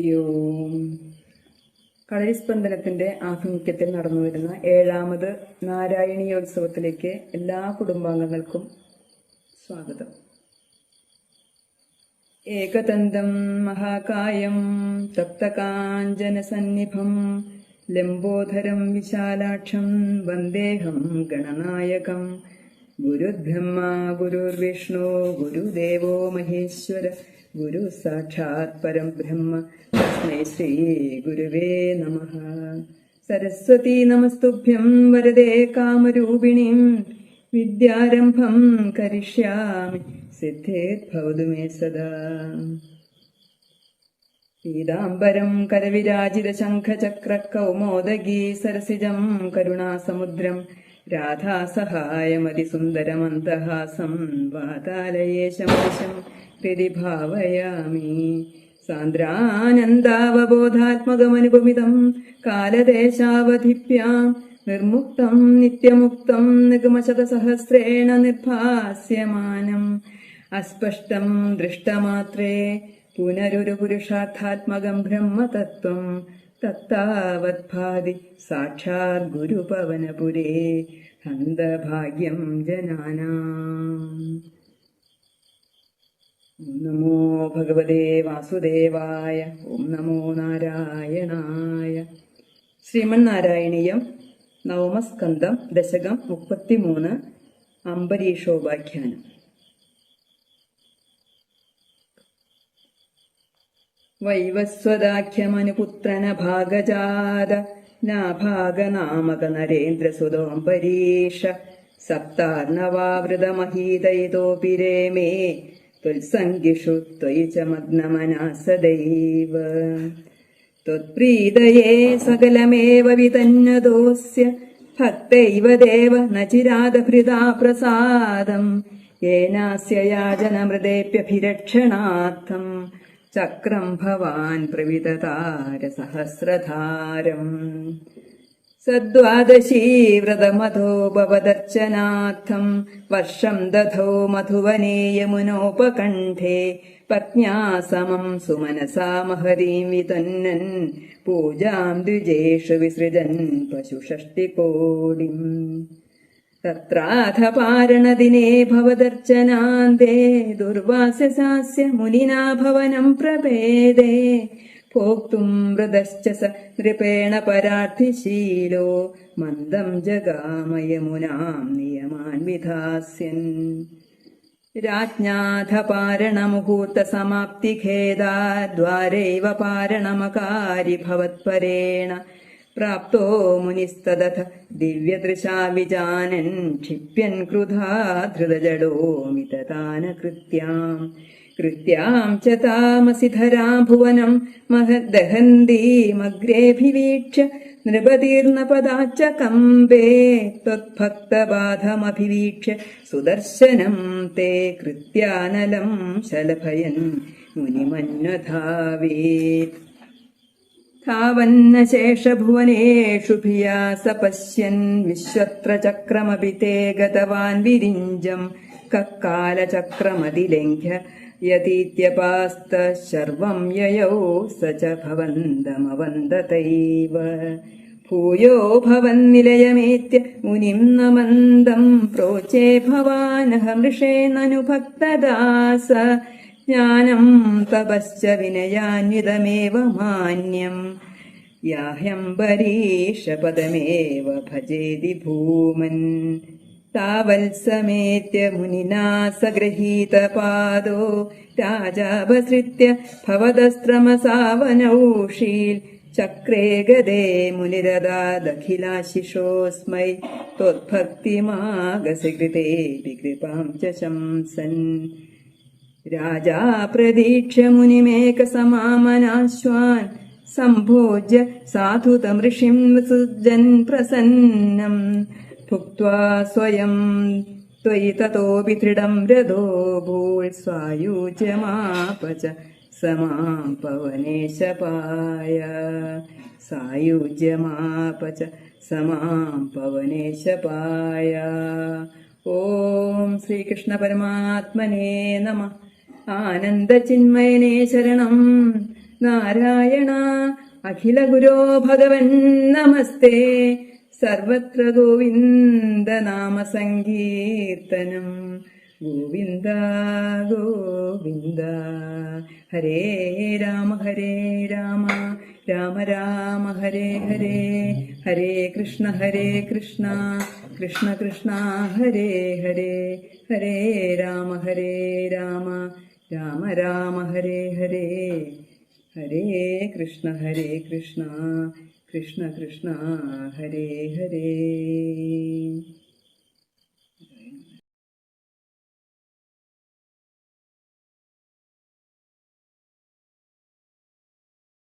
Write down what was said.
ഹരിയോം. കളരിസ്പന്ദനത്തിന്റെ ആഭിമുഖ്യത്തിൽ നടന്നുവരുന്ന 7ാമത് നാരായണീയോത്സവത്തിലേക്ക് എല്ലാ കുടുംബാംഗങ്ങൾക്കും സ്വാഗതം. ഏകതന്തം മഹാകായം തപ്തകാഞ്ചനസന്നിഭം ലംബോധരം വിശാലാക്ഷം വന്ദേഹം ഗണനായകം. ഗുരുബ്രഹ്മ ഗുരുർവിഷ്ണു ഗുരുദേവോ മഹേശ്വര ഗുരു സാക്ഷാത് പരം ബ്രഹ്മ തസ്മൈ ശ്രീ ഗുരുവേ നമഃ. സരസ്വതീ നമസ്തുഭ്യം വരദേ കാമരൂപിണീം വിദ്യാരംഭം കരിഷ്യാമി സിദ്ധേത് ഭവതു മേ സദാ. പീതാംബരം കരവിരാജിത ശംഖചക്ര കൗമോദഗീ സരസിജം കരുണാസമുദ്രം രാധാസഹായമതിസുന്ദരമന്തഹാസം വാതാലയേശം ഹൃദി ഭാവയാമി. സാന്ദ്രാനന്ദാവബോധാത്മകമനുപമിതം കാലദേശാവധിഭ്യാം നിർമുക്തം നിത്യമുക്തം നിഗമശതസഹസ്രേണ നിർഭാസ്യമാനം. അസ്പഷ്ടം ദൃഷ്ടമാത്രേ പുനരൊരു പുരുഷാർത്ഥാത്മകം ബ്രഹ്മതത്വം തത്താവത്ഭാതി സാക്ഷാത് ഗുരുപവനപുരേ ഹന്തഭാഗ്യം ജനാനാം. ഓം നമോ ഭഗവതേ വാസുദേവായ. ഓം നമോ നാരായണായ. ശ്രീമന്നാരായണീയം നവമസ്കന്ധം ദശകം 33 അംബരീഷോപാഖ്യാനം. വൈവസ്വദാഖ്യമനുപുത്രന ഭാഗജാത നാഭാഗനാമക നരേന്ദ്രസുതോംബരീഷ സപ്താർണവാവൃതമഹീതയിതോപി രേമേ ത്വത്സംഗിഷു ത്വയി ച മഗ്നമനാ സദൈവ. ത്വത്പ്രീതയേ സകലമേവ വിതന്നതോസ്യ ഭക്തൈവ ദേവ ന ചിരാദഭൃതാ പ്രസാദം യേനാസ്യ യാചനമൃതേഭ്യഭിരക്ഷണാർത്ഥം ചക്രം ഭവാൻ പ്രവിതതാര സഹസ്രധാരം. സദ്വാദശീ വ്രതമധോപവദർശനാർത്ഥം വർഷം ദധോ മധുവനേ യമുനോപകണ്ഠേ പത്ന്യാ സമം സുമനസാ മഹരീം വിതന്നൻ പൂജാം ദ്വിജേഷു വിസൃജൻ പശുഷഷ്ടികോടിം. തത്രാഥ പാരണദിനേ ഭവദർശനാന്തേ ദുർവാസ്യസാസ്യ മുനിനാ ഭവനം പ്രപേദേ ഭോക്തും വ്രതശ്ച സ നൃപേണ പരാർത്ഥിശീലോ മന്ദം ജഗാമയമുനാം നിയമാൻ വിധാസ്യൻ. രാജ്ഞാഥ പാരണമുഹൂർത്ത സമാപ്തി ഖേദാദ്വാരൈവ പാരണമകാരി ഭവത്പരേണ പ്രാപ്തോ മുനിസ്തദഥ ദിവ്യദൃശാ വിജാനൻ ക്ഷിപ്യൻ ക്രുധാ ധൃതജഡോ മിതതാനകൃത്യാം. കൃത്യാം ച താമസി ധരാം ഭുവനം മഹദ്ദഹന്തീമഗ്രേഭിവീക്ഷ്യ നൃപതീർണപദാച്ച കമ്പേ ത്വത്ഭക്തബാധമഭിവീക്ഷ്യ സുദർശനം തേ കൃത്യാനലം ശലഭയൻ മുനിമന്വധാവേത്. ധാവന്ന ശേഷഭുവനേഷു ഭിയാ സ പശ്യൻ വിശ്വത്ര ചക്രമപി തേ ഗതവാൻ വിരിഞ്ചം കക്കാലചക്രമതിലംഘ്യ യതീത്യപാസ്ത ശർവം യയൗ സ ച ഭവന്തമവന്ദതൈവ. ഭൂയോ ഭവന്നിലയമേത്യ മുനിം നമന്ദം പ്രോചേ ഭവാനഹമൃഷേണനുഭക്തദാസ. ജ്ഞാനം തപശ്ച വിനയാന്വിതമേവ മാന്യം യാഹ്യംബരീഷപദമേവ ഭജേതി ഭൂമൻ. താവത്സമേത്യ മുനിനാ സഗൃഹീതപാദോ രാജാപസൃത്യ ഭവദസ്ത്രമസാവനൗഷീൽ. ചക്രേ ഗദേ മുനിരദാദഖിലാശിഷോസ്മൈ ത്വദ്ഭക്തിമാഗസി കൃതേപി കൃപാം ച ശംസൻ. രാജാ പ്രതീക്ഷ്യ മുനിമേകസമാമനാശ്വാൻ സംഭോജ്യ സാധുതം ഋഷിം വിസൃജൻ പ്രസന്നം. ഭുക്ത്വാ സ്വയം ത്വയി തതോപി ദൃഢം രഥോ ഭൂൽ സായുജ്യമാപ ച സമാം പവനേശപായ. സായുജ്യമാപ ച സമാം പവനേശപായ. ഓം ശ്രീകൃഷ്ണ പരമാത്മനേ നമഃ. ആനന്ദചിന്മയനേ ശരണം. നാരായണ അഖില ഗുരോ ഭഗവൻ നമസ്തേ. സർവത്ര ഗോവിന്ദ നാമ സങ്കീർത്തനം. ഗോവിന്ദ ഗോവിന്ദ. ഹരേ രാമ രാമ രാമ ഹരേ ഹരേ. ഹരേ കൃഷ്ണ കൃഷ്ണ കൃഷ്ണ ഹരേ ഹരേ. ഹരേ രാമ രാമ രാമ ഹരേ ഹരേ. ഹരേ കൃഷ്ണ കൃഷ്ണ കൃഷ്ണ ഹരേ ഹരേ.